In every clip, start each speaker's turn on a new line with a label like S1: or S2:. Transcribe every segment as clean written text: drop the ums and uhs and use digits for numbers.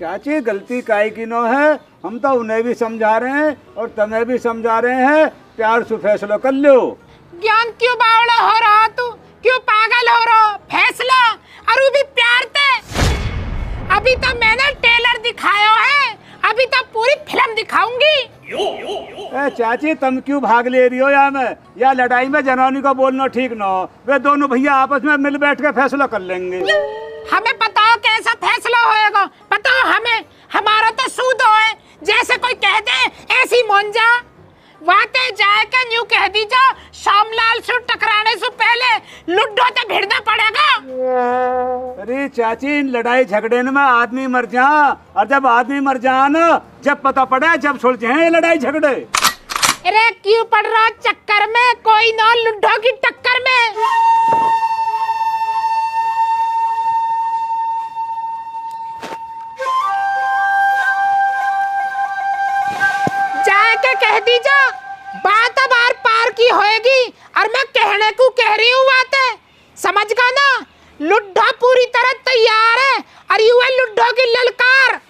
S1: चाची गलती काहे की नो है, हम तो उन्हें भी समझा रहे हैं और तुम्हें भी समझा रहे हैं, प्यार से फैसला कर लो।
S2: ज्ञान क्यों बावड़ा हो रहा तू, क्यों पागल हो रहा? फैसला और वो भी प्यार ते। अभी तो मैंने ट्रेलर दिखाया है, अभी तो पूरी फिल्म दिखाऊंगी।
S1: ए चाची तुम क्यों भाग ले रही हो या लड़ाई में जनानी को बोलना ठीक न हो। वे दोनों भैया आपस में मिल बैठ के फैसला कर लेंगे।
S2: हमें बताओ कैसा फैसला होएगा, बताओ हमें। हमारा तो सूद है, जैसे कोई कह दे ऐसी मोंजा वाते जाए के न्यू कह दीजा, शामलाल से टकराने से पहले लुड्डो तो भिड़ना पड़ेगा।
S1: अरे चाची इन लड़ाई झगड़े में आदमी मर जा, और जब आदमी मर जा ना, जब पता पड़े जब सुलझे हैं लड़ाई झगड़े।
S2: अरे क्यों पड़ रहा चक्कर में, कोई ना लुड्डो की टक्कर में। जाके कह दीजा बात अब आर पार की होएगी, और मैं कहने को कह रही हूँ बातें, समझ गया ना। लुड्डो पूरी तरह तैयार है, और यू है लुड्डो की ललकार।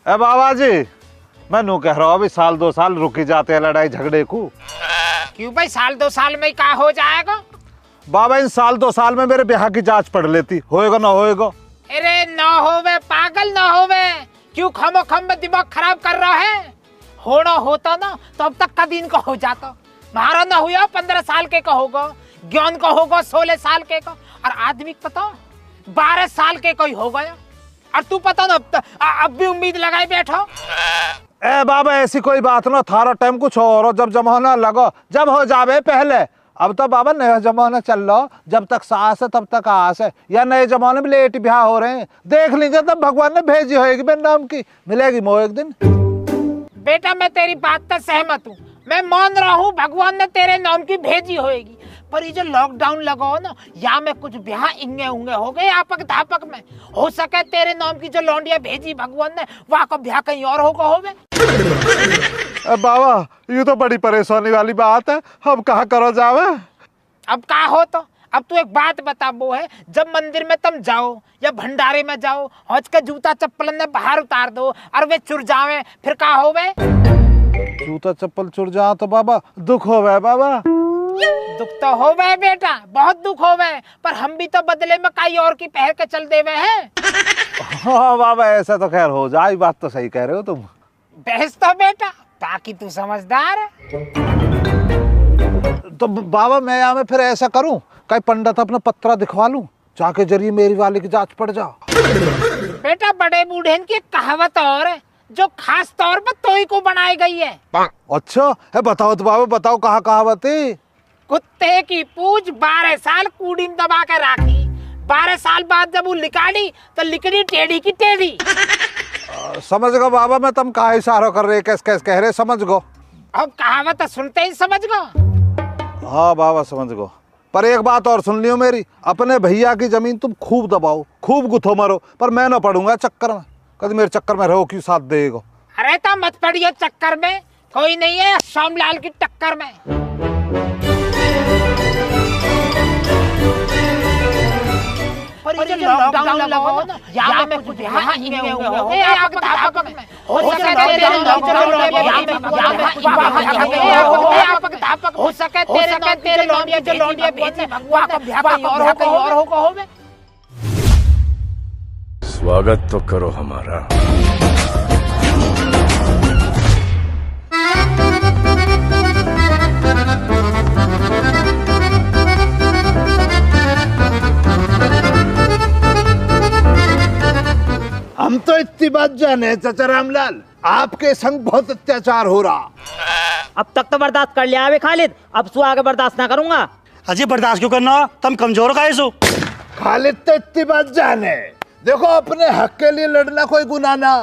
S3: ए बाबा जी, मैं नू कह रहा हूँ अभी साल 2 साल रुकी जाते हैं लड़ाई झगड़े को।
S2: क्यों भाई, साल 2 साल में क्या हो जाएगा?
S3: बाबा इन साल 2 साल में मेरे ब्याह की जांच पढ़ लेती, होएगा ना होएगा।
S2: अरे ना होवे पागल, ना होवे, क्यों खमो खम में दिमाग खराब कर रहा है। होना होता ना तो अब तक का दिन का हो जाता। मारा ना हुआ 15 साल के का होगा, ज्ञान का होगा 16 साल के का, और आदमी पता 12 साल के का ही हो गया। और तू पता ना अब भी उम्मीद लगाए बैठो।
S3: ए बाबा ऐसी कोई बात ना, थारा टाइम कुछ और हो, जब जमाना लगो जब हो जावे पहले। अब तो बाबा नया जमाना चल रहा, जब तक सास है तब तक आस है, या नए जमाने में लेट ब्याह हो रहे हैं। देख लीजिए तब भगवान ने भेजी होगी मेरे नाम की, मिलेगी मोह एक दिन।
S2: बेटा मैं तेरी बात से सहमत हूँ, मैं मान रहा हूँ भगवान ने तेरे नाम की भेजी होगी। पर ये जो लॉकडाउन लगा हो ना, या में कुछ ब्याह इंगे उंगे हो गए आपक धापक में। हो सके तेरे नाम की जो लौंडिया भेजी भगवान ने, वहाँ का ब्याह कहीं और होगा होवे।
S3: बाबा ये तो बड़ी परेशानी वाली बात है, अब कहाँ करो जावे।
S2: अब कहा हो तो अब तू एक बात बता, वो है जब मंदिर में तुम जाओ या भंडारे में जाओ, हज के जूता चप्पल ने बाहर उतार दो और वे चुर जावे, फिर कहा होवे?
S3: जूता चप्पल चुर जा तो बाबा दुख होवे। बाबा
S2: दुख तो होवे बेटा, बहुत दुख होवे, पर हम भी तो बदले में कई और की पहर के चल देवे हैं।
S3: हाँ बाबा ऐसा तो खैर हो जाए, बात तो सही कह रहे हो तुम।
S2: बहस तो बेटा, ताकि तू समझदार है।
S3: तो बाबा मैं यहाँ में फिर ऐसा करूं, कई पंडित अपना पत्रा दिखवा लूं, जाके जरिए मेरी वाले की जांच पड़ जा।
S2: बेटा बड़े बूढ़े की कहावत और है, जो खास तौर पर तोई को बनाई गई है।
S3: अच्छा है, बताओ तो बाबा बताओ, कहाँ कहावत है?
S2: कुत्ते की पूंछ 12 साल कूड़ी में दबा कर राखी, 12 साल बाद जब वो लिकाड़ी तो लिकड़ी टेढ़ी की टेढ़ी।
S3: समझ गो बाबा, मैं तुम कहा इशारा कर रहे, कैस कैस कह रहे, समझ गो।
S2: अब कहावत सुनते ही समझ गो।
S3: हाँ बाबा समझ गो, पर एक बात और सुन लियो मेरी, अपने भैया की जमीन तुम खूब दबाओ, खूब गुथो मरो, पर मैं ना पढ़ूंगा चक्कर में। कभी मेरे चक्कर में रहो क्यों साथ देगा।
S2: अरे तो मत पड़ियो चक्कर में, कोई नहीं है शामलाल की टक्कर में। पर ये लॉकडाउन लगा हो ना, यहाँ में कुछ ब्याह इंगे उंगे हो गए आपक धापक में। हो सके तेरे नाम की जो लौंडिया भेजी भगवान का ब्याह कहीं और होगा होवे।
S4: स्वागत तो करो हमारा।
S3: हम तो इतनी बात जाने चाचा रामलाल, आपके संग बहुत अत्याचार हो रहा।
S5: अब तक तो बर्दाश्त कर लिया है खालिद, अब सु आगे बर्दाश्त ना करूंगा।
S6: अजय बर्दाश्त क्यों करना, तुम कमजोर का सो।
S3: खालिद तो इतनी बात जाने, देखो अपने हक के लिए लड़ना कोई गुनाह ना,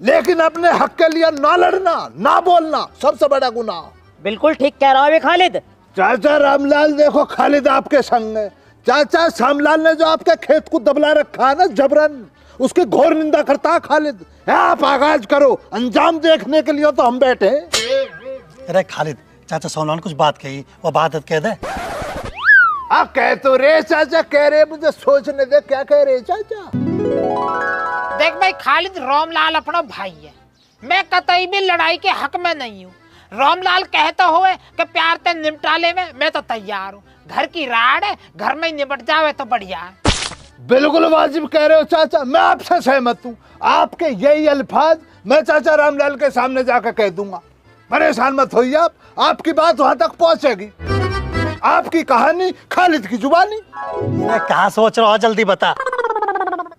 S3: लेकिन अपने हक के लिए ना लड़ना ना बोलना सबसे बड़ा गुनाह।
S5: बिल्कुल ठीक कह रहा है खालिद।
S3: चाचा रामलाल देखो खालिद आपके संग है, चाचा श्यामलाल ने जो आपके खेत को दबला रखा है ना जबरन, उसकी घोर निंदा करता है खालिद। आप आगाज करो, अंजाम देखने के लिए तो हम बैठे।
S6: अरे खालिद, चाचा सोनान कुछ बात कही, वो बात कह दे।
S3: कह तो रे चाचा, कह रहे मुझे सोचने दे, क्या कह रहे चाचा?
S2: देख भाई, खालिद रामलाल अपना भाई है, मैं कतई भी लड़ाई के हक में नहीं हूँ। रामलाल कहता हुए कि प्यार ते निपटा ले में, मैं तो तैयार हूँ। घर की राड है, घर में ही निपट जावे तो बढ़िया है।
S3: बिल्कुल वाजिब कह रहे हो चाचा, मैं आपसे सहमत हूँ। आपके यही अल्फाज मैं चाचा रामलाल के सामने जाकर कह दूंगा। परेशान मत होइए आप, आपकी बात वहां तक पहुंचेगी। आपकी कहानी खालिद की जुबानी।
S6: कहाँ सोच रहा हो, जल्दी बता।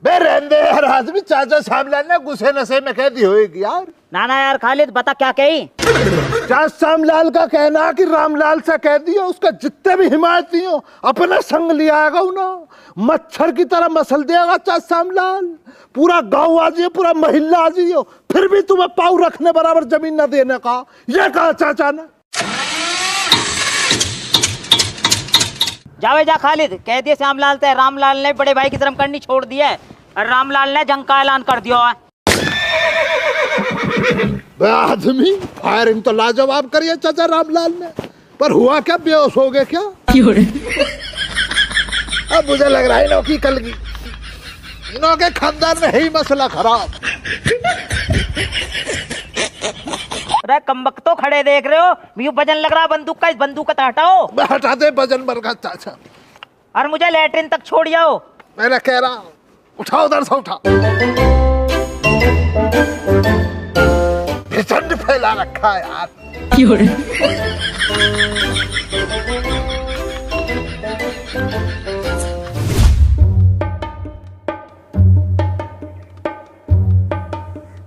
S3: बे रहने यार, आदमी चाचा सामलाल ने गुस्से नशे में कह दी होगी यार।
S5: ना ना यार खालिद, बता क्या कही।
S3: चाचा सामलाल का कहना कि रामलाल से कह दियो उसका जितने भी हिमायती हो अपना संग लिया आएगा ना, मच्छर की तरह मसल देगा चाचा सामलाल। पूरा गांव आ जाइए, पूरा महिला आ जाइए, फिर भी तुम्हें पाँव रखने बराबर जमीन न देने का, ये कहा चाचा ने।
S5: जावे जा खालिद, कह दिए श्यामलाल से रामलाल ने बड़े भाई की तरफ करनी छोड़ दी है और रामलाल ने जंग का ऐलान कर दिया है।
S3: आदमी फायरिंग तो लाजवाब करिए चाचा रामलाल ने, पर हुआ क्या, बेहोश हो गए क्या? अब मुझे लग रहा है इनों की कल की, इनों के खानदान में है ही मसला खराब।
S5: अरे कमबख्त तो खड़े देख रहे हो, यूं वजन लग रहा बंदूक का, इस बंदूक का हटाओ।
S3: हटा दे वजन बरगा चाचा,
S5: और मुझे लैट्रिन तक छोड़ जाओ।
S3: मैंने कह रहा उठाओ, उधर से उठा। झंड फैला रखा है यार।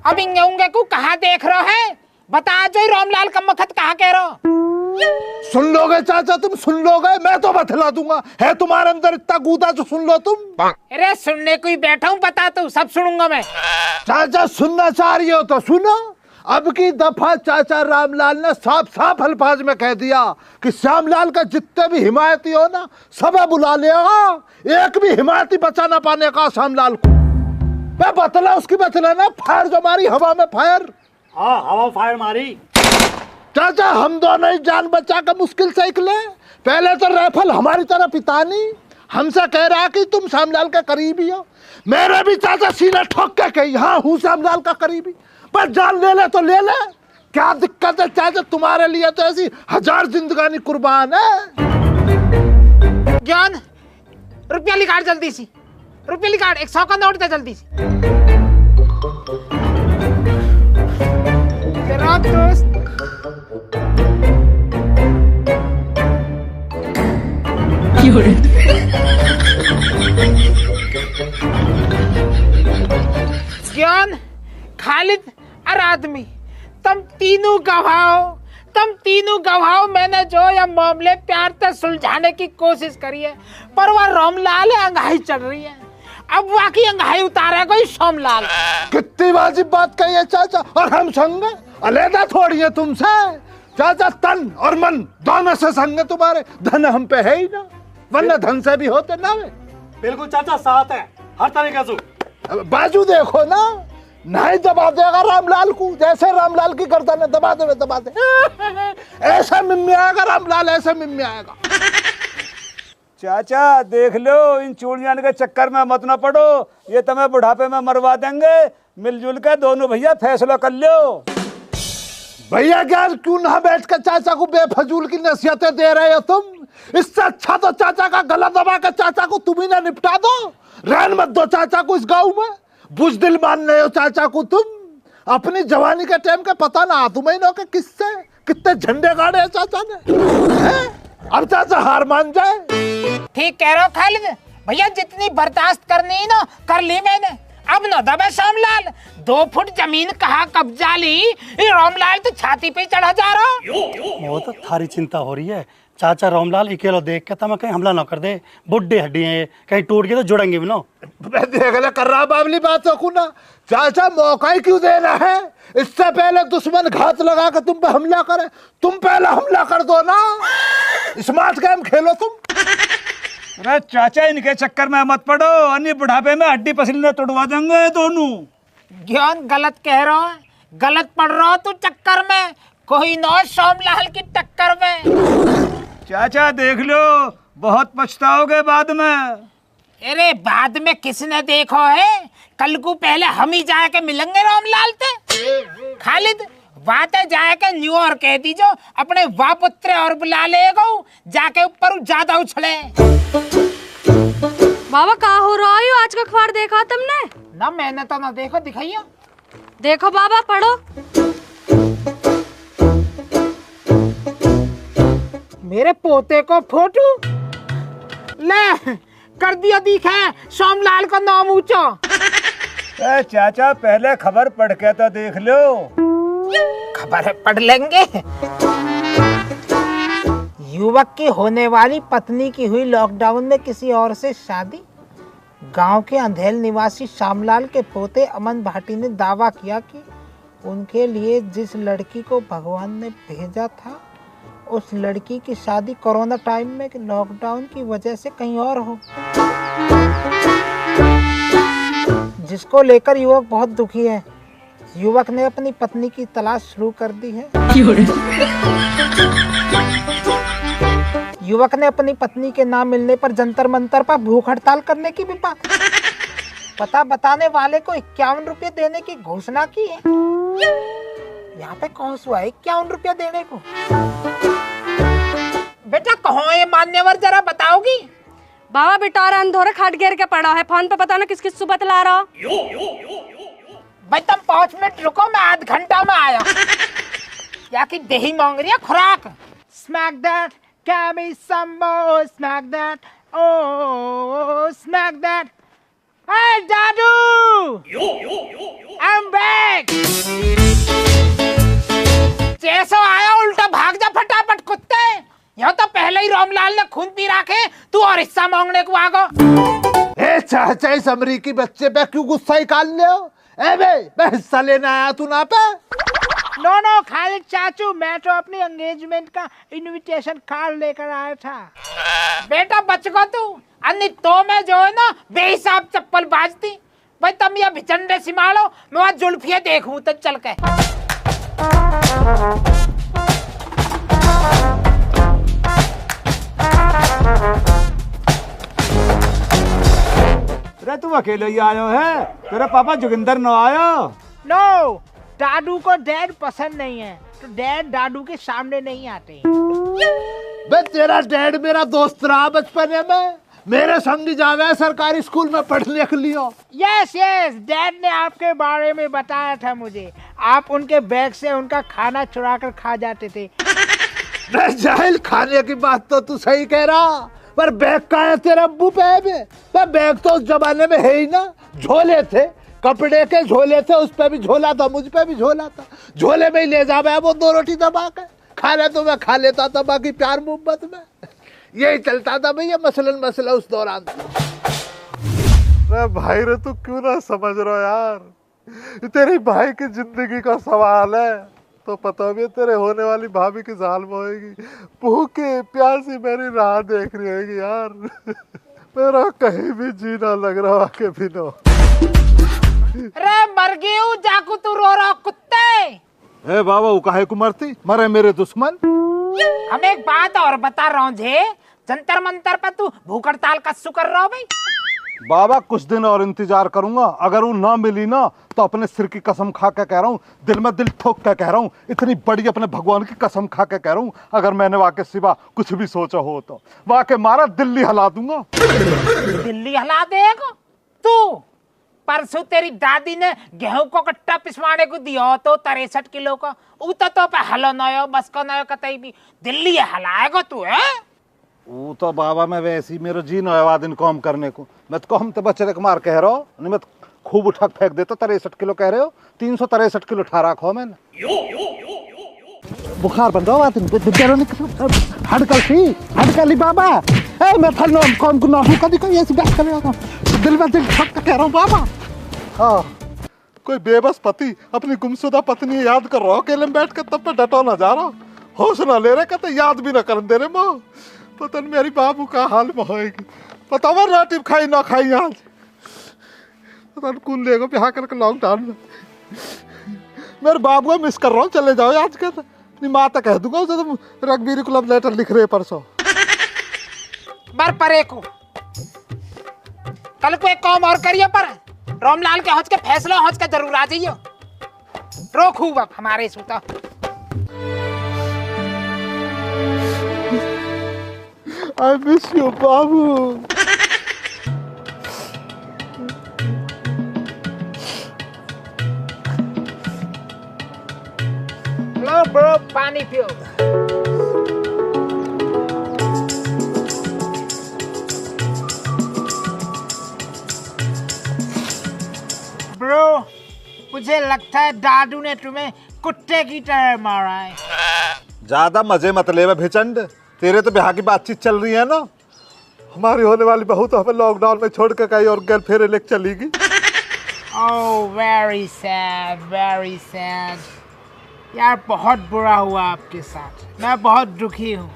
S2: अब इंगे को कहाँ देख रहे है, बता जो रामलाल का मखत कहाँ कह रहा।
S3: सुन लोगे चाचा, तुम सुन लोगे, मैं तो बतला दूंगा। है तुम्हारे अंदर इतना गूदा जो सुन लो तुम।
S2: अरे सुनने को ही बैठा हूँ, बता तू, सब सुनूंगा मैं।
S3: चाचा सुनना चाह रही हो तो सुनो। अब की दफा चाचा रामलाल ने साफ साफ अल्फाज में कह दिया कि श्यामलाल का जितने भी हिमायती हो ना, सब बुला लेगा, एक भी हिमायती बचा ना पाने का श्यामलाल को। मैं बतला उसकी बतला ना, फायर जो मारी हवा में फायर।
S6: हाँ, हवा फायर मारी।
S3: चाचा हम दोनों ही जान बचा कर मुश्किल से निकले। पहले तो राइफल हमारी तरफ पितानी हमसे कह रहा कि तुम श्यामलाल के करीबी हो। मेरे भी चाचा सीना ठोक के कही, हाँ हूँ श्यामलाल का करीबी, पर जान ले ले तो ले ले, क्या दिक्कत है चाचा, तुम्हारे लिए तो ऐसी 1000 जिंदगानी कुर्बान है।
S2: ज्ञान, रुपया निकाल जल्दी सी, रुपया निकाल, 100 का नोट दे जल्दी सी। तेरा दोस्त ज्ञान, खालिद और आदमी, तुम तीनों गवाह, मैंने जो यह मामले प्यार से सुलझाने की कोशिश करी है, पर वह रामलाल अंगाई चल रही है। अब वाकई अंगाई उतारे कोई सोमलाल।
S3: कितनी वाजिब बात कही है चाचा, और हम संग अलहदा थोड़ी है तुमसे चाचा, तन और मन दोनों से संग तुम्हारे। धन हम पे है ही ना, वरना धन से भी होते ना वे।
S6: बिल्कुल चाचा, साथ है हर तरीके से।
S3: बाजू देखो ना, नहीं दबा देगा रामलाल को, जैसे रामलाल की गर्दन है दबा दे। ऐसा मिम्मी आएगा रामलाल, ऐसा मिम्मी आएगा।
S1: चाचा देख लो, इन चूड़ियां के चक्कर में मत न पड़ो, ये तुम्हें बुढ़ापे में मरवा देंगे। मिलजुल के दोनों भैया फैसला कर लो।
S3: भैया क्या, क्यों ना बैठ कर चाचा को बेफजूल की नसीहतें दे रहे हो तुम? इससे अच्छा तो चाचा का गला दबा कर चाचा को तुम ही ना निपटा दो। रहन मत दो चाचा को इस गांव में, बुजदिल मान रहे हो चाचा को तुम। अपनी जवानी के टाइम का पता ना तुम्हें के किससे कितने झंडे गाड़े हैं चाचा ने। अब चाचा हार मान जाए।
S2: ठीक कह रहे हो खालिद भैया, जितनी बर्दाश्त करनी है ना कर ली मैंने। अब न दबे श्यामलाल, 2 फुट जमीन कहाँ कब्जा ली, रामलाल तो छाती पे चढ़ा जा रहा।
S6: वो तो थारी चिंता हो रही है चाचा, रामलाल अकेला देख के तो कहीं हमला ना कर दे। बुड्ढे हड्डी है, कहीं टूट गए तो जुड़ेंगे भी ना।
S3: देख कर रहा बाबली बातों को ना चाचा, मौका ही क्यों देना है? इससे पहले दुश्मन घात लगा कर तुम पे हमला करे, तुम पहले हमला कर दो ना। स्मार्ट गेम खेलो तुम।
S1: अरे चाचा इनके चक्कर में मत पड़ो, अन्य बुढ़ापे में हड्डी पसली तोड़वा देंगे ये दोनों।
S2: ज्ञान गलत कह रहा है, गलत पढ़ रहा हो तू चक्कर में, कोई ना सोमलाल की टक्कर में।
S1: चाचा देख लो, बहुत पछताओगे बाद में।
S2: अरे बाद में किसने देखो है, कल को पहले हम ही जाके मिलेंगे रामलाल से। खालिद बात है जाके न्यूयॉर्क कह दीजो अपने वापुत्र और बुला लेगो, जाके ऊपर ज्यादा उछले।
S7: बाबा कहाँ हो रहा है आज का अखबार देखा तुमने?
S2: ना मैंने तो ना देखो, दिखाइए।
S7: देखो बाबा पढ़ो।
S2: मेरे पोते को फोटो ले कर दिया, दिखा सोमलाल का नाम ऊंचा।
S1: चाचा पहले खबर पढ़ के तो देख लो।
S2: खबर पढ़ लेंगे। युवक की होने वाली पत्नी की हुई लॉकडाउन में किसी और से शादी। गांव के अंधेल निवासी श्यामलाल के पोते अमन भाटी ने दावा किया कि उनके लिए जिस लड़की को भगवान ने भेजा था उस लड़की की शादी कोरोना टाइम में लॉकडाउन की वजह से कहीं और हो, जिसको लेकर युवक बहुत दुखी है। युवक ने अपनी पत्नी की तलाश शुरू कर दी है। युवक ने अपनी पत्नी के ना मिलने पर जंतर मंतर पर भूख हड़ताल करने की भी बात, पता बताने वाले को 51 रुपये देने की घोषणा की है। यहाँ पे कौन सा है 51 रुपया देने को? बेटा कहो ये मान्यवर, जरा बताओगी?
S7: बाबा बिटारा अंधोरा खाट गिर के पड़ा है, फोन पे पता ना किस किस बतला रहा।
S2: भाई तुम 5 मिनट रुको, मैं आध घंटा में आया। या कि दही मांग रही है खुराक। Smack that, give me some more, smack that, oh, smack that. Hey, Dadu! I'm back! जैसा आया उल्टा भाग जा फटाफट कुत्ते। यह तो पहले ही रामलाल ने खून पी रखे, तू और हिस्सा मांगने को आगो।
S3: ए चाचा इस अमरीकी बच्चे पे क्यों गुस्सा निकाल ले हो? ए बे, मैं हिस्सा लेने आया तू ना पे।
S2: नो खालिद चाचू, मैं तो अपनी एंगेजमेंट का इनविटेशन कार्ड लेकर आया था। बेटा बच गो तू, अन्य तो मैं जो है ना बेहिसाब चप्पल बाजती। भाई तुम ये भिचंडे सिमालो, मैं वहाँ जुल्फिया देखूं तो चल के।
S1: अरे तू अकेले ही आयो है, तेरा पापा जोगिंदर न आयो?
S2: नो, डाडू को डैड पसंद नहीं है, तो डैड डाडू के सामने नहीं आते।
S3: बे तेरा डैड मेरा दोस्त रहा बचपने में, मेरे संग जावे सरकारी स्कूल में पढ़ने के लिए।
S2: यस यस, डैड ने आपके बारे में बताया था मुझे। आप उनके बैग से उनका खाना चुरा कर खा जाते थे।
S3: जाहिल, खाने की बात तो तू सही कह रहा, पर बैग का है तेरे अब्बू पे? बैग तो उस जमाने में है ही ना, झोले थे, कपड़े के झोले थे, उस पे भी झोला था, मुझ पे भी झोला था। झोले में ही ले जा वो 2 रोटी दबा के, खाना तो मैं खा लेता था, बाकी प्यार मोहब्बत में यही चलता था भैया। मसलन मसला उस दौरान।
S8: अरे भाई रे, तू क्यों ना समझ रहा यार, तेरी भाई की जिंदगी का सवाल है, तो पता भी तेरे होने वाली भाभी की जाल में होगी, भूखी प्यासी मेरी राह देख रही होगी यार। मेरा कहीं भी जीना लग रहा के बिना।
S2: अरे मर गई हूँ, जाकू तू रो रहा कुत्ते।
S3: ए बाबा, वो काहे को मरती? मरे मेरे दुश्मन।
S2: हम एक बात और बता रहा हूँ जे, जंतर मंतर पर तू भूख हड़ताल कस्सू कर रहा हो भाई।
S3: बाबा कुछ दिन और इंतजार करूंगा, अगर वो ना मिली ना तो अपने सिर की कसम खा के कह रहा हूँ, दिल में दिल ठोक के कह रहा हूँ, इतनी बड़ी अपने भगवान की कसम खा के कह रहा हूँ, अगर मैंने वाके सिवा कुछ भी सोचा हो तो वाके मारा दिल्ली हिला दूंगा।
S2: दिल्ली हिला देगा तू? परसों तेरी दादी ने गेहूं को कट्टा पिसवाने को दिया तो 63 किलो का, उता तो पे हलो नयो बस को नयो कतई भी दिल्ली हलाएगा तू है?
S3: वो तो बाबा मैं वैसी मेरे जी नया दिन काम करने को, मैं तो हम तो बच्चे के मार कह रहा हूँ, नहीं मैं खूब उठा फेंक देता। 63 किलो कह रहे हो, 363 किलो ठहरा खो मैंने। बुखार बंद हो हड़कली बाबा, ए मैं थनो कौन को ना कदी कोई ऐसी बात करेगा, दिल में दिल ठोक के कह रहा हूँ बाबा।
S8: हाँ, कोई बेबस पति अपनी गुमशुदा पत्नी याद कर रहा हो, अकेले में बैठ कर तब पे डटो ना जा रहा, होश ना ले रहे, कहते याद भी ना कर दे रहे। माँ पता नहीं मेरी बाबू का हाल में होएगी। बताओ रोटी खाई ना खाई आज पता नहीं कौन लेगा ब्याह करके लॉकडाउन में। मेरे बाबू मिस कर रहा हूँ, चले जाओ आज के। अपनी माँ तक कह दूंगा उसे तुम रघबीर को लव लेटर लिख रहे परसों।
S2: बर परे को कल को एक काम और करिए पर रामलाल के हौज के फैसला हौज के जरूर आ जाइए। रोकू अब हमारे सूता
S8: I miss you Babu.
S2: Low bro पानी पियो। ब्रो मुझे लगता है दादू ने तुम्हें कुत्ते की तरह मारा है।
S3: ज्यादा मजे मत ले भिचंड, तेरे तो ब्याह की बातचीत चल रही है ना।
S8: हमारी होने वाली बहू तो हमें लॉकडाउन में छोड़ के कहीं और गर्ल फेरे लेके चलेगी।
S2: ओह वेरी सैड यार, बहुत बुरा हुआ आपके साथ। मैं बहुत दुखी हूँ।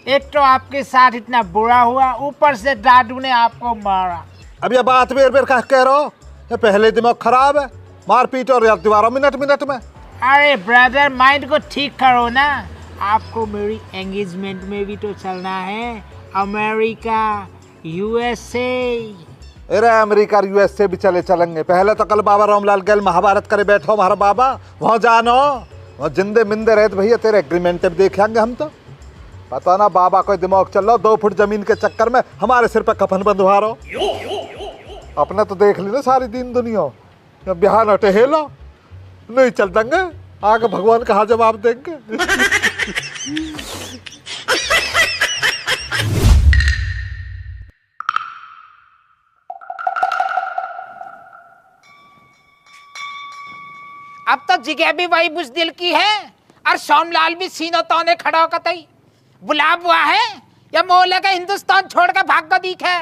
S2: एक तो आपके साथ इतना बुरा हुआ, ऊपर से दादू ने आपको मारा।
S3: अब ये बात बेर बेर कह रहे हो, ये पहले दिमाग खराब है, मारपीट और यार दीवारों मिनट में।
S2: अरे ब्रदर माइंड को ठीक करो ना, आपको मेरी एंगेजमेंट में भी तो चलना है। America USA।
S3: अरे अमेरिका USA भी चलेंगे। पहले तो कल बाबा रामलाल गैल महाभारत करे बैठो हमारा बाबा, वहाँ जानो वहाँ जिंदे मिंदे रहते भैया, तेरे एग्रीमेंट भी देखेंगे हम तो। पता ना बाबा कोई दिमाग चल रहा 2 फुट जमीन के चक्कर में हमारे सिर पे कफन बंधवा रहो। अपने तो देख ली ना सारी दीन दुनिया, बिहार न टहेलो नहीं चल देंगे, आगे भगवान कहाँ जवाब देंगे।
S2: अब तो जिगे भी वही बुजदिल की है और सोमलाल भी सीनो तोने खड़ा होकर तई बुलाब हुआ है या मोहल्ले का हिंदुस्तान छोड़ कर भाग कर दिखे।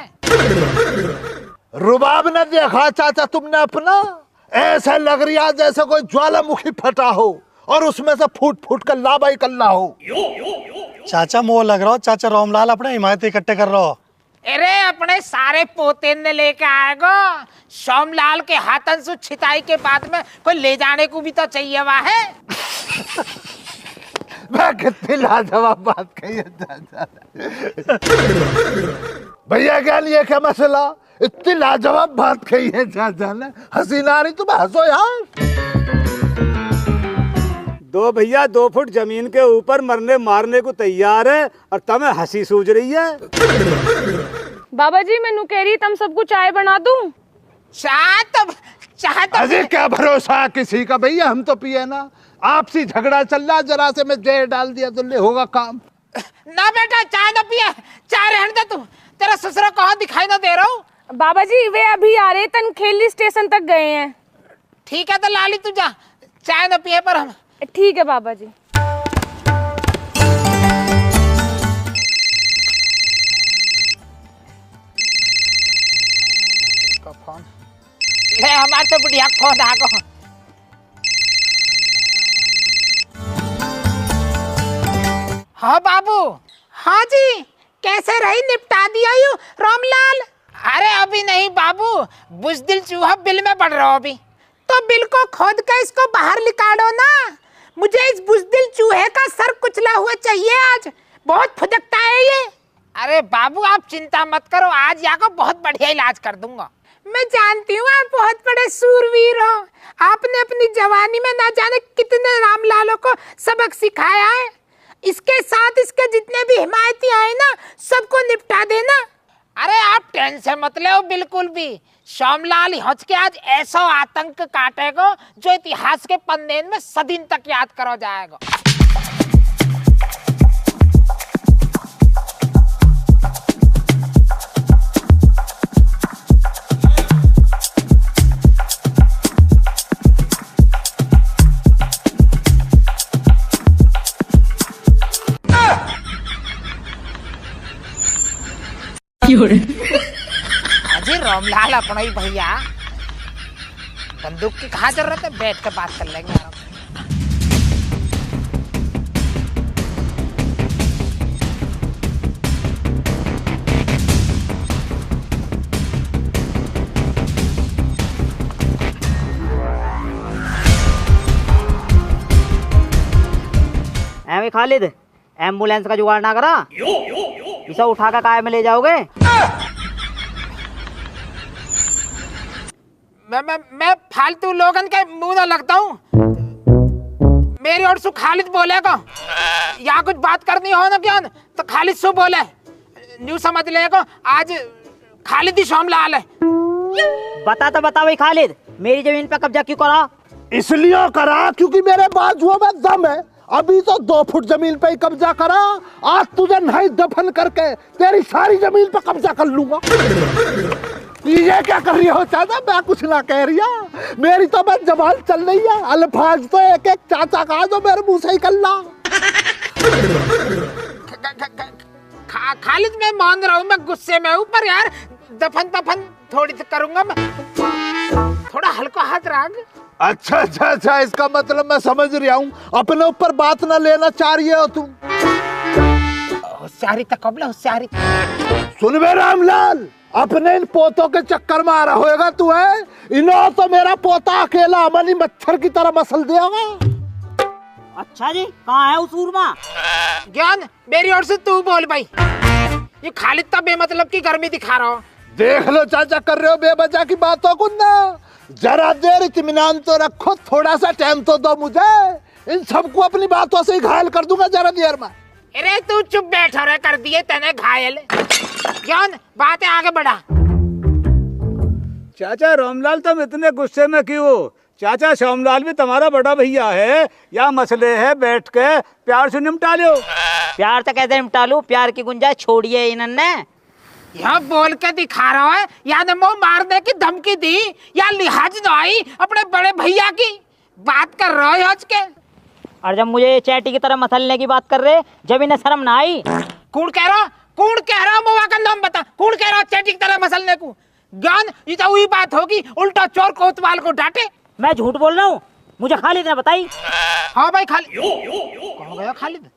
S3: रुबाब न देखा चाचा तुमने अपना, ऐसा लग रहा जैसे कोई ज्वालामुखी फटा हो और उसमें से फूट कर लाबाई कल्ला हो।
S6: चाचा मोह लग रहा हो, चाचा रामलाल अपने हिमायत इकट्ठे कर रहा हो।
S2: अरे अपने सारे पोते ने लेके आएगा। सोमलाल के हाथन से छिताई के बाद में कोई ले जाने को भी तो चाहिए वहाँ है।
S3: मैं कितनी लाजवाब बात कही है चाचा। भैया क्या लिए क्या मसला, इतनी लाजवाब बात कही है चाचा ने। हंसी ना रही तुम हंसो यार।
S1: 2 भैया 2 फुट जमीन के ऊपर मरने मारने को तैयार है और तुम्हें हंसी सूझ रही है।
S7: बाबा जी मैं कह रही तम सबको चाय बना दूं।
S2: चाह तो
S3: अरे क्या भरोसा किसी का भैया, हम तो पिए ना। आपसी झगड़ा चल रहा, जरा से मैं जहर डाल दिया तो ले होगा काम।
S2: ना बेटा चाय ना पिए, चाय रहने दे तू। तेरा ससुरा कहाँ दिखाई ना दे रहा हूँ।
S7: बाबा जी वे अभी आ रहे, तनखेली स्टेशन तक गए हैं।
S2: ठीक है तो लाली तू जा, चाय ना पिए पर हम।
S7: ठीक है बाबा जी।
S2: फोन ले, हमारे तो बुढ़िया फोन आ गो। हाँ बाबू। हाँ जी, कैसे रही, निपटा दिया यू रामलाल? अरे अभी नहीं बाबू, बुजदिल चूहा बिल में बढ़ रहा अभी। तो बिल को खोद के इसको बाहर निकालो ना। मुझे इस बुजदिल चूहे का सर कुचला हुआ चाहिए आज, बहुत फुदकता है ये। अरे बाबू आप चिंता मत करो, आज यहाँ बहुत बढ़िया इलाज कर दूंगा। मैं जानती हूँ आप बहुत बड़े सूरवीर हो। आपने अपनी जवानी में ना जाने कितने रामलालों को सबक सिखाया है। इसके साथ इसके जितने भी हिमायती आए ना, सबको निपटा देना। अरे आप टेंशन मत लो बिल्कुल भी। सोमलाल हज के आज ऐसा आतंक काटेगा जो इतिहास के पन्ने में सदिन तक याद करो जाएगा। अजय रामलाल अपना ही भैया, बंदूक की कहाँ जरूरत है, बैठ के बात कर लेंगे आराम से।
S5: भाई खालिद, एम्बुलेंस का जुगाड़ ना करा, इसे उठा कर काय में ले जाओगे?
S2: मैं फालतू लोगन के मुंह ना लगता हूँ। मेरी और सु खालिद बोलेगा, या कुछ बात करनी हो ना क्या तो खालिद सु बोले, न्यू समझ लेगा आज खालिद ही सोमलाल है।
S5: बता तो बता भाई खालिद, मेरी जमीन पे कब्जा क्यों करा?
S3: इसलिए करा क्योंकि मेरे बाजुओं में दम है। अभी तो 2 फुट जमीन पे ही कब्जा करा, आज तुझे नहीं दफन करके तेरी सारी जमीन पे कब्जा कर लूंगा। ये क्या कर रही हो चाचा? मैं कुछ ना कह रही है, मेरी तो बस जबान चल रही है। अल्फाज तो एक एक चाचा का जो मेरे मुंह से ही कल्ला।
S2: खालिद मैं मान रहा हूँ, मैं गुस्से में हूँ, पर यार दफन थोड़ी सी करूंगा मैं, थोड़ा हल्का हाथ राग।
S3: अच्छा, इसका मतलब मैं समझ रहा हूँ, अपने ऊपर बात ना लेना चाह रही हो तुम।
S2: होशियारी तक कबला होशियारी।
S3: सुन बे रामलाल, अपने इन पोतों के चक्कर में आ रहा होगा तू है। इन्हों तो मेरा पोता अकेला अमली मच्छर की तरह मसल देगा।
S5: अच्छा जी, कहाँ है उस सूरमा?
S2: ज्ञान मेरी ओर से तू बोल भाई, ये खालिद तो बेमतलब की गर्मी दिखा रहा हो।
S3: देख लो चाचा, कर रहे हो बेवजह की बातों को ना। जरा देर इत्मीनान तो रखो, थोड़ा सा टाइम तो दो मुझे। इन सबको अपनी बातों से ही घायल कर दूंगा जरा देर में।
S2: अरे तू चुप बैठा रहे, कर दिए तने घायल। ज्ञान बातें आगे बढ़ा।
S1: चाचा रामलाल तुम इतने गुस्से में क्यों? चाचा श्यामलाल भी तुम्हारा बड़ा भैया है, या मसले है बैठ के प्यार से निपटा लो।
S5: प्यार तो कैसे निपटा लूं? प्यार की गुंजाइश छोड़िए इन्होंने।
S2: यहाँ बोल के दिखा रहा है, या नमो मारने की धमकी दी, या लिहाज न आई अपने बड़े भैया की बात कर रहा है आज के।
S5: और जब मुझे चैटी की तरह मसलने की बात कर रहे, जब इन्हें शर्म ना आई?
S2: कौन कह रहा मुआ का नाम बता, कौन कह रहा चैटी की तरह मसलने को? ज्ञान ये तो वही बात होगी, उल्टा चोर कोतवाल को डांटे।
S5: मैं झूठ बोल रहा हूँ? मुझे खालिद ने बताई।
S2: हाँ भाई खालिद। कौन गया खालिद?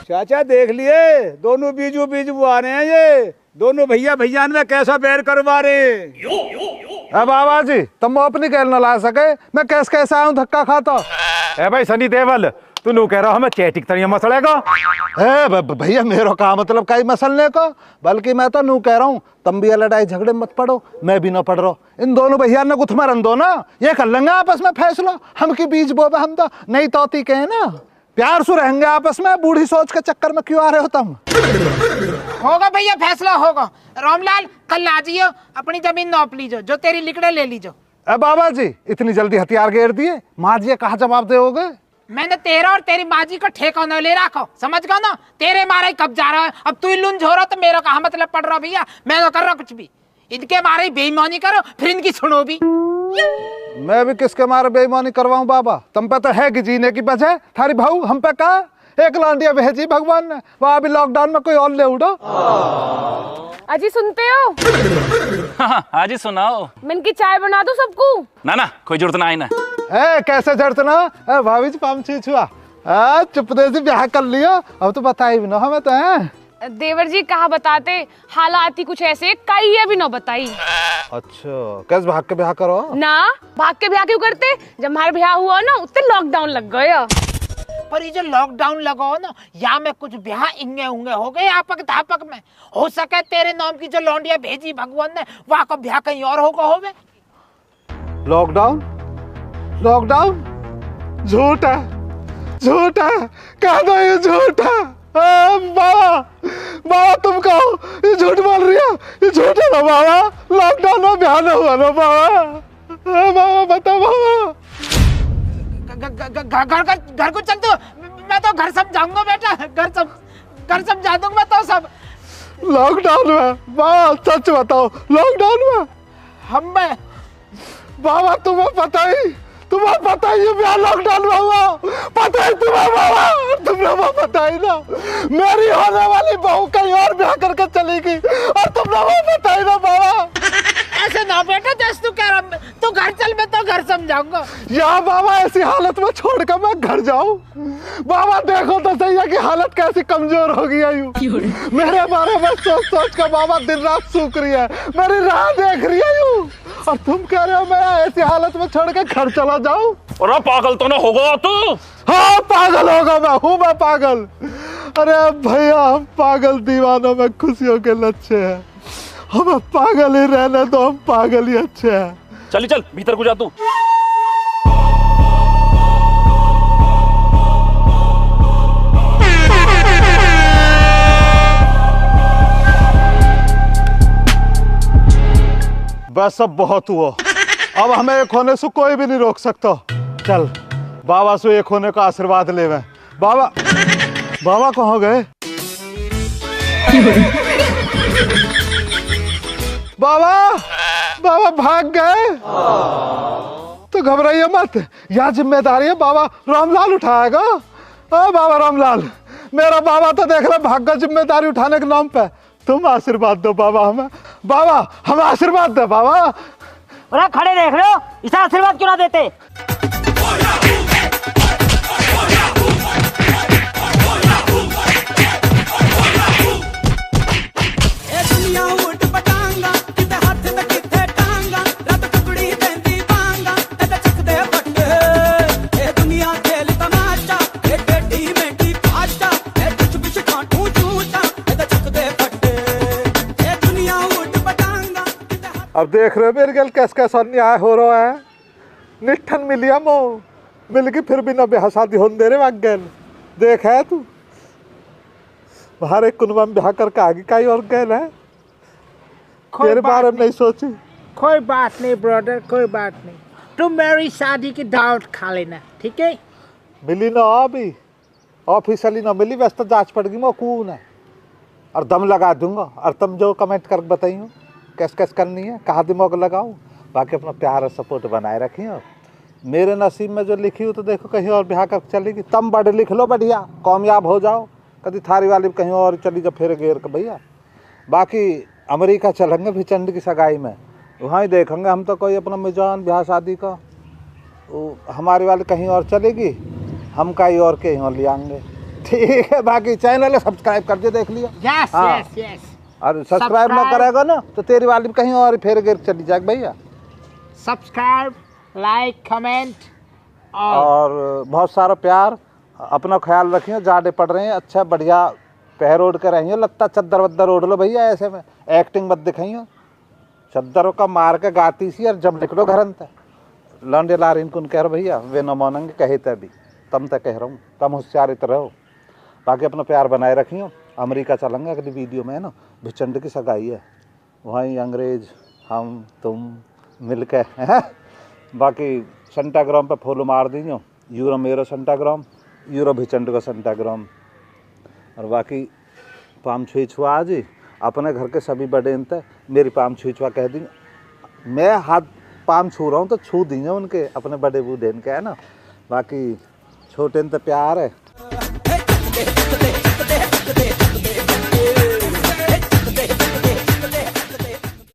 S1: चाचा देख लिए, दोनों बीजू आ रहे हैं। ये दोनों भैया में कैसा बैर करवा रहे।
S3: अब बाबा जी तुम अपनी कैल न ला सके, मैं कैसे आया हूँ धक्का खाता।
S9: ए भाई सनी देवल, तू नू कह रहा हमें चैटिक तरह मसलेगा?
S3: भैया मेरा का मतलब कई मसलने का, बल्कि मैं तो नू कह रहा हूँ तुम भी लड़ाई झगड़े मत पड़ो, मैं भी ना पढ़ रहा हूँ। इन दोनों भैया ने गुथ में रन दो ना, ये कर लेंगे आपस में फैसला। हम की बीच बोबे हम तो नहीं तोती के है ना, प्यार से रहेंगे आपस में। बूढ़ी सोच के चक्कर में क्यों आ रहे हो तुम?
S2: होगा भैया, फैसला होगा। रामलाल कल आ जियो, अपनी जमीन नौप लीजो, जो तेरी लिकड़े ले लीजो।
S3: बाबा जी इतनी जल्दी हथियार घेर दिए, माँ जी कहाँ जवाब दोगे?
S2: मैंने तेरा और तेरी माँ जी का ठेका ले रखो, समझ गया ना? तेरे मारे कब जा रहा है, अब तू लुंज हो रहा तो मेरा कहा मतलब पड़ रहा भैया। मैं तो कर रहा कुछ भी, इनके मारे ही बेईमानी करो, फिर इनकी सुनो भी।
S3: मैं भी किसके मारे बेईमानी करवाऊं बाबा? तुम पे तो है कि जीने की वजह, थारी भाऊ हम पे का एक लांडिया भेजी भगवान ने, वहां भी लॉकडाउन में कोई और ले उड़ो।
S7: अजी सुनते हो?
S10: हाँ, आज ही सुनाओ।
S7: मैं की चाय बना दो सबको?
S10: ना कोई जरूरत ना आई ना।
S3: कैसे जरूरत ना? भाभी जी पाम छुआ चुपदे से ब्याह कर लियो, अब तो बताई भी ना हमें तो है।
S7: देवर जी कहा बताते, हालात ही कुछ ऐसे कई है भी ना बताई।
S3: अच्छा कैसे भाग के ब्याह करो
S7: ना? भाग के ब्याह क्यों करते? जब हमारा ब्याह हुआ ना उतने लॉकडाउन लग गया।
S2: पर ये जो लॉकडाउन लगाओ ना, या में कुछ ब्याह इंगे होंगे हो गए आपक धापक में। हो सके तेरे नाम की जो लौंडिया भेजी भगवान ने, वहां का ब्याह कहीं और होगा होवे।
S3: लॉकडाउन झूठा कह दो ये झूठा। बाबा तुम कहो ये झूठ बोल रही है, ये झूठ है ना बाबा? लॉकडाउन में ब्याह न हुआ ना बाबा? बाबा बताओ बाबा।
S2: घर को चल तू, मैं तो घर समझाऊंगा बेटा, घर समझा दूंगा मैं तो सब।
S3: लॉकडाउन में बाबा सच बताओ, लॉकडाउन में
S2: हम में
S3: बाबा तुम्हें पता ही ये ब्याह लॉकडाउन में हुआ? पता ही तुम्हें बाबा? तुम्हें पता ही ना, मेरी होने वाली बहू कहीं और ब्याह करके चली गई और तुम्हें पता ही ना बाबा।
S2: ऐसे ना बेटा, जैसे तू कह रहा, तू घर चल, मैं तो घर समझाऊंगा।
S3: या बाबा ऐसी हालत में छोड़कर मैं घर जाऊं? बाबा देखो तो सही है कि हालत कैसी कमजोर हो गई है। यूं मेरे बारे में सोच कर बाबा दिन रात सूख रही है, मेरी राह देख रही है यूं।
S8: और तुम कह रहे हो मैं ऐसी हालत में छोड़ के घर चला जाऊं?
S10: अरे पागल तो ना होगा तू?
S8: हाँ पागल होगा, मैं पागल। अरे भैया हम पागल दीवानों में खुशियों के लच्छे हैं, हमें पागल ही रहने दो, हम पागल ही अच्छे हैं।
S10: चल भीतर को जा तू।
S8: बस अब बहुत हुआ, अब हमें एक होने से कोई भी नहीं रोक सकता। चल बाबा से एक होने का आशीर्वाद ले। बाबा कहाँ गए? बाबा भाग गए? तो घबराइए मत, यह जिम्मेदारी है बाबा रामलाल उठाएगा। बाबा रामलाल, मेरा बाबा तो देख रहे भाग गए जिम्मेदारी उठाने के नाम पे। तुम आशीर्वाद दो बाबा हमें, बाबा हमें आशीर्वाद दो बाबा।
S5: अरे खड़े देख रहे हो, इसे आशीर्वाद क्यों ना देते?
S8: अब देख रहे हो मेरे गल कैसा अन्याय हो रहा है। निठन मिलिया मो मिल के फिर भी ना ब्याह शादी होने दे रहे वागल। देख है तू बाहर एक कुनबा में ब्याह करके आगे का ही और गल है, तेरे बारे में नहीं सोची।
S2: कोई बात नहीं ब्रदर, कोई बात नहीं, तुम मेरी शादी की दावत खा लेना, ठीक है?
S3: मिली ना अभी ऑफिशियली ना मिली, वैसे तो जांच पड़ेगी मैं कौन है और दम लगा दूंगा। और तुम जो कमेंट कर बताइयो कैस करनी है, कहाँ दिमाग लगाओ। बाकी अपना प्यार और सपोर्ट बनाए रखिए। मेरे नसीब में जो लिखी हो तो देखो कहीं और ब्याह कर चलेगी। तुम बड़े लिख लो बढ़िया, कामयाब हो जाओ, कभी थारी वाली कहीं और चली जाओ फिर घेर के भैया। बाकी अमेरिका चलेंगे भिचंड की सगाई में, वहाँ ही देखेंगे हम तो कोई अपना मिजान ब्याह शादी का। हमारी वाली कहीं और चलेगी, हम कहीं और कहीं और ले आएंगे, ठीक है? बाकी चैनल सब्सक्राइब कर दिए, देख लिया।
S2: Yes yes yes.
S3: और सब्सक्राइब ना करेगा ना तो तेरी वाली कहीं और फिर गिर चली जाएगी भैया।
S2: सब्सक्राइब, लाइक, कमेंट
S3: और बहुत सारा प्यार। अपना ख्याल रखिए, जाड़े पड़ रहे हैं, अच्छा बढ़िया पैर ओढ़ के रहिए, लगता चद्दर वद्दर ओढ़ लो भैया। ऐसे में एक्टिंग मत दिखाइए, चद्दरों का मार के गाती सी और जब निकलो घर अंत लौंडे ला रही कह रहे भैया वे न मानेंगे कहे तभी तम तक कह रहा हूँ, तम होशियार रहो। बाकी अपना प्यार बनाए रखिए। अमेरिका चलेंगे अगली वीडियो में, है ना? भिचंड की सगाई है, वहीं अंग्रेज हम तुम मिल के बाकी सेंटाग्राम पे फॉलो मार दीजिए, यूरो मेरो सेंटाग्राम, यूरो भिचंड का सेंटाग्राम। और बाकी पाम छुई छुआ जी अपने घर के सभी बड़े इंत मेरी पाम छुई छुआ कह दी, मैं हाथ पाम छू रहा हूँ तो छू दीजिए उनके अपने बड़े बूढ़े इनके, है ना? बाकी छोटे इंत प्यार है।